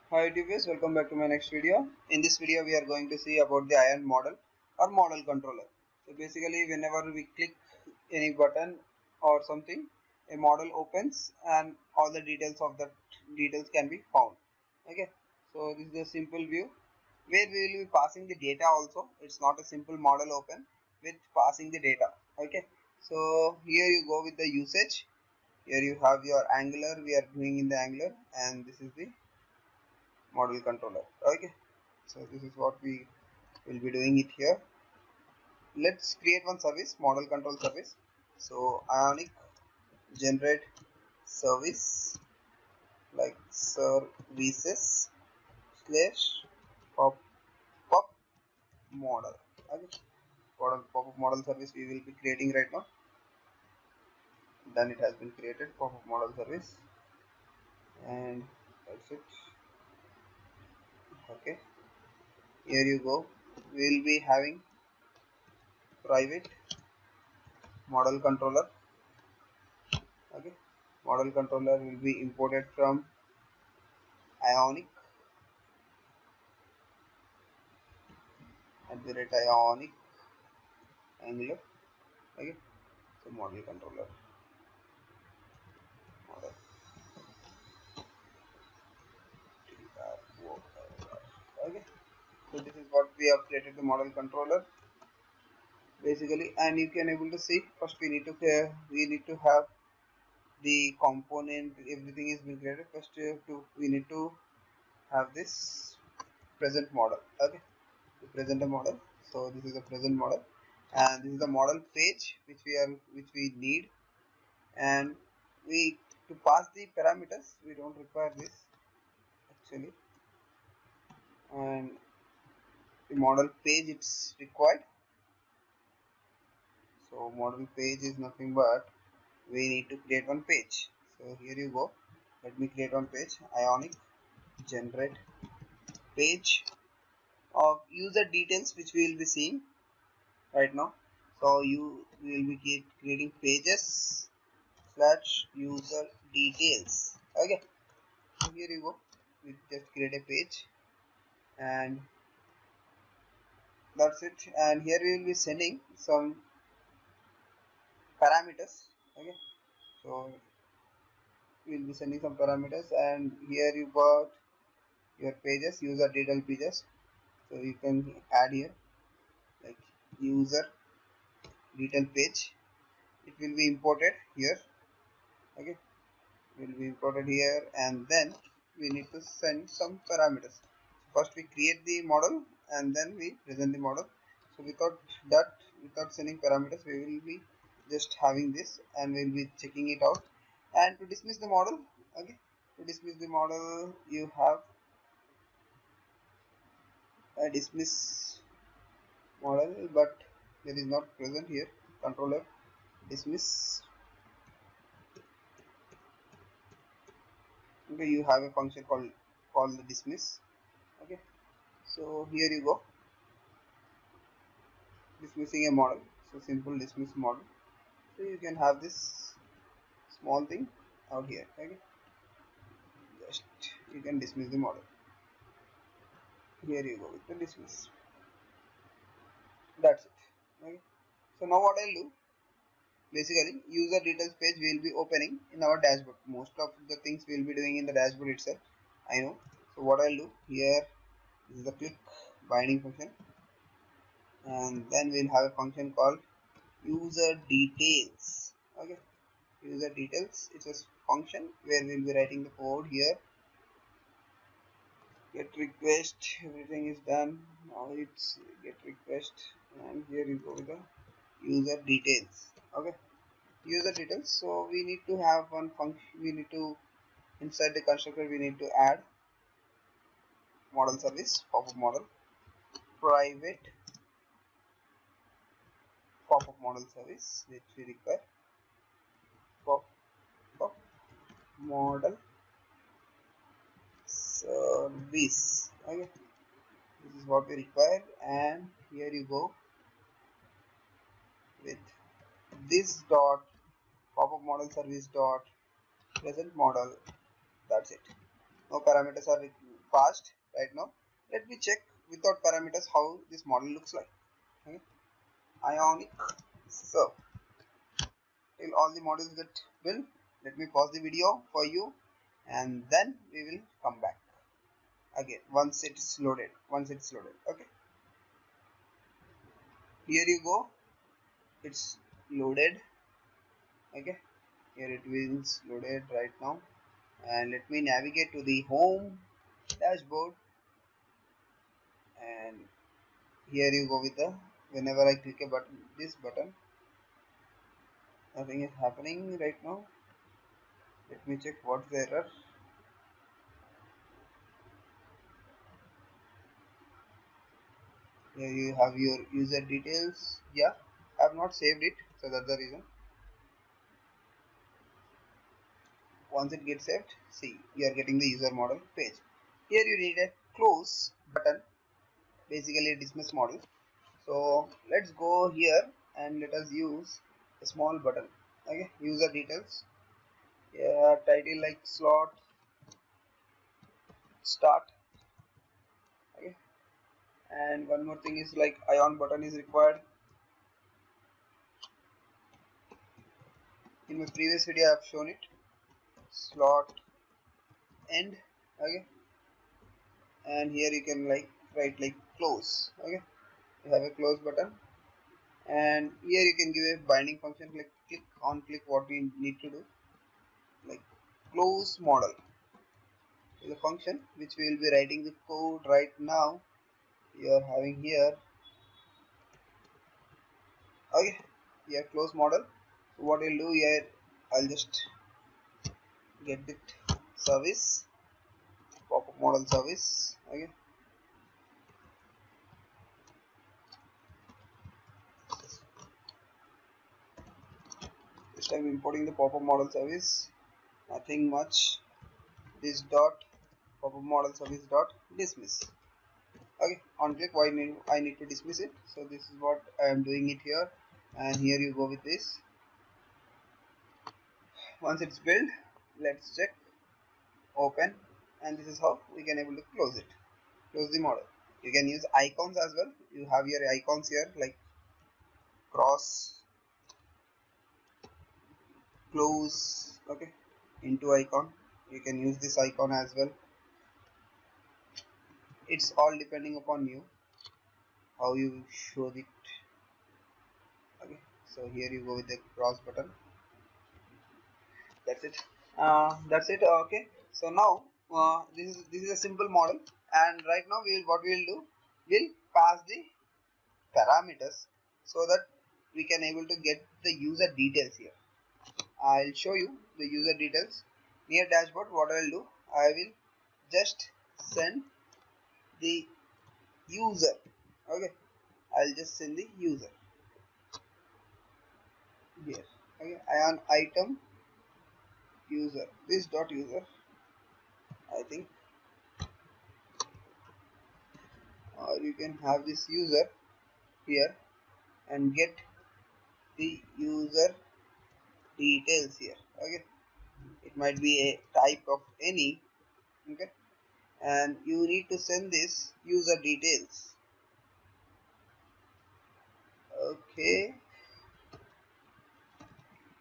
Hi YouTubers, welcome back to my next video. In this video we are going to see about the ion model or model controller. So basically whenever we click any button or something, a model opens and all the details of that details can be found. Okay, so this is a simple view where we will be passing the data also. It's not a simple model open with passing the data. Okay, so here you go with the usage. Here you have your Angular, we are doing in the Angular, and this is the model controller. Okay, so this is what we will be doing it here. Let's create one service, model control service. So ionic generate service like services slash pop pop model. Okay, pop-up model service we will be creating right now. Then it has been created, pop-up model service, and that's it. Okay, here you go. We will be having private model controller. Okay, model controller will be imported from ionic at the rate ionic angular. Okay, so model controller model. Okay, so this is what we have created, the model controller basically, and you can able to see first we need to have the component, everything is been created. First we need to have this present model. Okay, the presenter model. So this is the present model, and this is the model page which we need. And we, to pass the parameters, we don't require this actually, and the model page it's required. So model page is nothing but we need to create one page. So here you go, let me create one page, ionic generate page of user details, which we will be seeing right now. So you will be creating pages slash user details. Okay, so here you go, we just create a page and that's it. And here we will be sending some parameters. Okay, so we will be sending some parameters, and here you got your pages, user detail pages. So you can add here like user detail page, it will be imported here. Okay, will be imported here, and then we need to send some parameters. First we create the model and then we present the model. So without sending parameters, we will be just having this and we'll be checking it out. And to dismiss the model, okay, to dismiss the model you have a dismiss model, but that is not present here. Controller dismiss. Okay, you have a function called the dismiss. Okay, so here you go, dismissing a model. So simple dismiss model. So you can have this small thing out here. Okay, just you can dismiss the model. Here you go with the dismiss. That's it. Okay, so now what I'll do, basically user details page will be opening in our dashboard. Most of the things we'll be doing in the dashboard itself, I know. So what I'll do here, this is the click binding function, and then we'll have a function called user details. Okay, user details, it's a function where we'll be writing the code here. Get request, everything is done. Now it's get request, and here you go with the user details. Okay, user details. So we need to have one function, we need to, inside the constructor we need to add model service, pop-up model, private pop-up model service, which we require pop-up model service. Okay, this is what we require, and here you go with this dot pop-up model service dot present model. That's it. No parameters are fast right now. Let me check without parameters how this model looks like. Okay. Ionic. So till all the models get built, let me pause the video for you, and then we will come back again once it's loaded. Okay, here you go, it's loaded. Okay, here it is loaded right now, and let me navigate to the home dashboard, and here you go with the, whenever I click a button, this button, nothing is happening right now. Let me check what's the error. Here you have your user details. Yeah, I have not saved it, so that's the reason. Once it gets saved, see, you are getting the user model page. Here you need a close button, basically a dismiss model. So let's go here and let us use a small button. Okay, user details. Yeah, title like slot start. Okay, and one more thing is like ion button is required. In my previous video I have shown it. Slot end. Okay, and here you can like write like close. Okay, you have a close button, and here you can give a binding function like click what we need to do, like close model is a function which we will be writing the code right now. You are having here. Okay, here close model. So what I'll do here, I'll just get it service, pop-up model service. Okay, just I'm importing the pop-up model service, nothing much. This dot pop-up model service dot dismiss. Okay, on click I need to dismiss it, so this is what I am doing it here, and here you go with this. Once it's built, let's check, open, and this is how we can able to close it, close the model. You can use icons as well. You have your icons here like cross, close. Okay, into icon, you can use this icon as well. It's all depending upon you how you show it. Okay, so here you go with the cross button. That's it. Okay, so now this is a simple model, and right now what we will do, we'll pass the parameters so that we can able to get the user details here. I'll show you the user details near dashboard. What I'll do, I will just send the user. Okay, I'll just send the user here. Okay, ion item user, this dot user, I think, or you can have this user here and get the user details here. Okay, it might be a type of any. Okay, and you need to send this user details. Okay,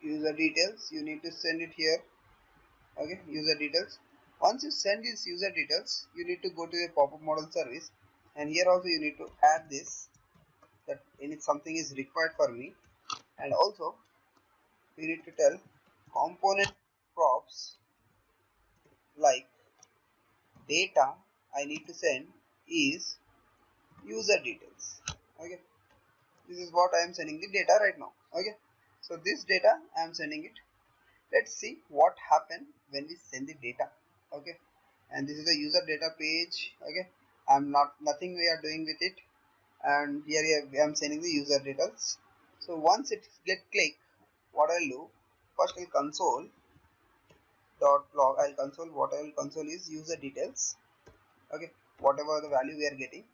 user details, you need to send it here. Okay, user details. Once you send these user details, you need to go to your pop-up model service, and here also you need to add this, that something is required for me, and also we need to tell component props like data I need to send is user details. Okay, this is what I am sending the data right now. Okay, so this data I am sending it. Let's see what happened when we send the data. Okay, and this is the user data page. Okay, nothing we are doing with it, and here I am sending the user details. So once it get clicked, what I'll do, first I'll console dot log. What I'll console is user details. Okay, whatever the value we are getting,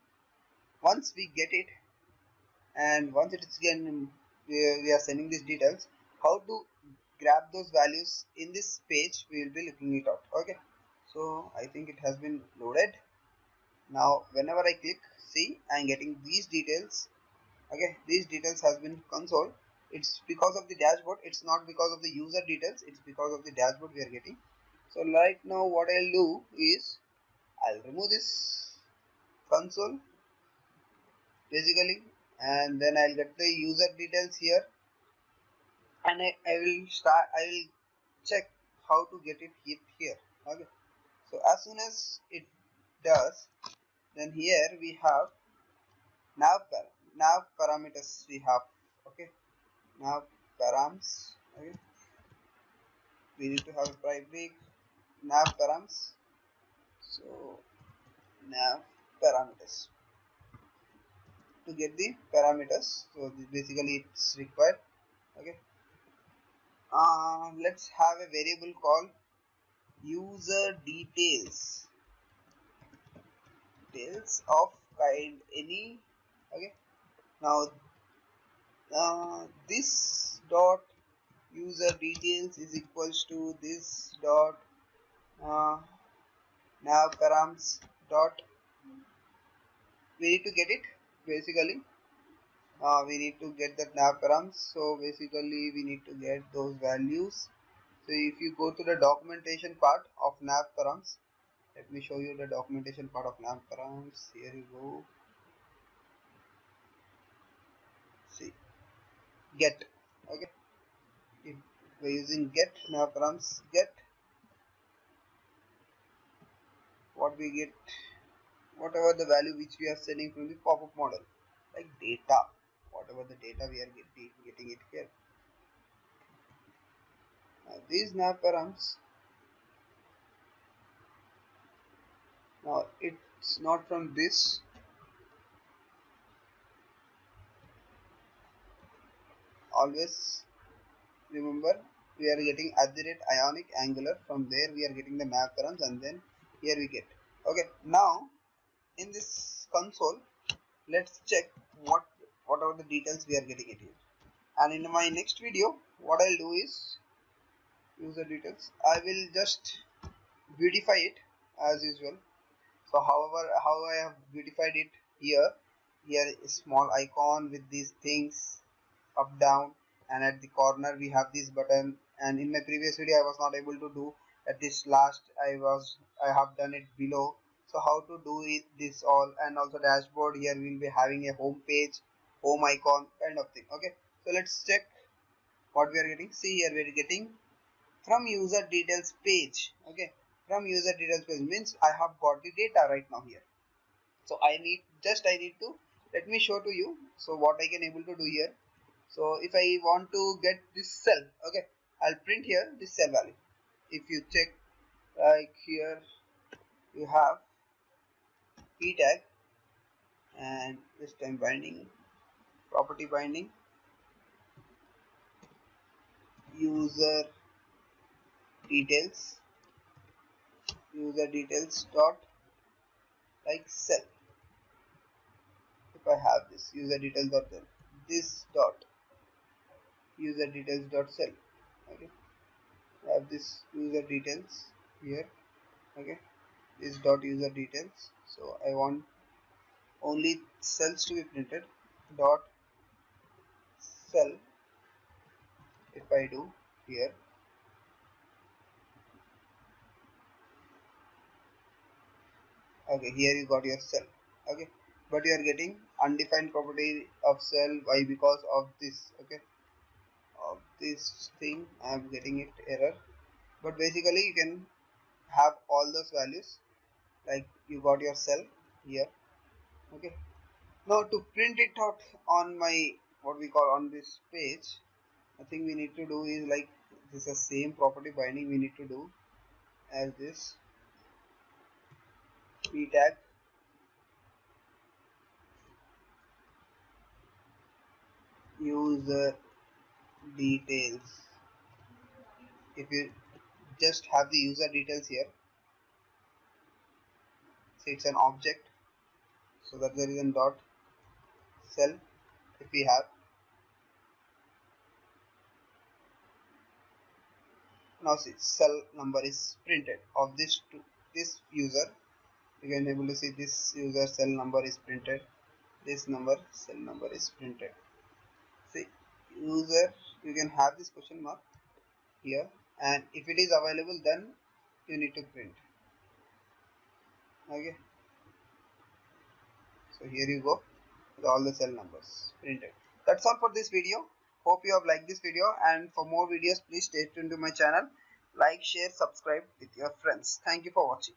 once we get it, and once it is again we are sending these details, how to grab those values in this page, we will be looking it out. Okay, so I think it has been loaded. Now whenever I click, see, I am getting these details. Okay, these details has been console. It's because of the dashboard, it's not because of the user details, it's because of the dashboard we are getting. So right now what I'll do is I'll remove this console basically, and then I'll get the user details here, and I will check how to get it here. Okay, so as soon as it does, then here we have nav parameters we have. Okay, nav params. Okay, we need to have a private nav params. So nav parameters, to get the parameters, so this basically it's required. Okay, let's have a variable called user details of kind any. Okay, now this dot user details is equals to this dot uh, nav params dot. We need to get it basically. We need to get the nav params, so basically we need to get those values. So if you go to the documentation part of nav params, let me show you the documentation part of nav params. Here you go. See, get. Okay, if we're using get nav params get, what we get, whatever the value which we are sending from the pop-up model, like data, whatever the data we are getting it here. Now these nav params, now it's not from this. Always remember, we are getting at the rate ionic angular, from there we are getting the nav params, and then here we get. Okay, now in this console, let's check what are the details we are getting it here. And in my next video, what I'll do is user details, I will just beautify it as usual. So however, how I have beautified it here is small icon with these things up down, and at the corner we have this button. And in my previous video I was not able to do at this last, I have done it below. So how to do it, this all, and also dashboard, here we will be having a home page, home icon kind of thing. Okay, so let's check what we are getting. See, here we are getting from user details page. Okay, from user details page means I have got the data right now here. So I need to, let me show to you. So what I can able to do here, so if I want to get this cell, okay, I'll print here this cell value. If you check, like here you have p tag, and this time binding, property binding, user details, dot like cell. If I have this user details dot cell, this dot user details dot cell. Okay, I have this user details here. Okay, this dot user details. So I want only cells to be printed. Dot cell. If I do here, okay, here you got your cell. Okay, but you are getting undefined property of cell. Why? Because of this. Okay, of this thing I am getting it error. But basically you can have all those values, like you got your cell here. Okay, now to print it out on my, what we call, on this page, I think we need to do is like this is the same property binding we need to do as this p tag user details. If you just have the user details here, so it's an object, so that there is a dot cell. If we have, now see, cell number is printed of this to this user, you can able to see this user cell number is printed, this number cell number is printed. See user, you can have this question mark here, and if it is available then you need to print. Okay, so here you go with all the cell numbers printed. That's all for this video. Hope you have liked this video, and for more videos please stay tuned to my channel. Like, share, subscribe with your friends. Thank you for watching.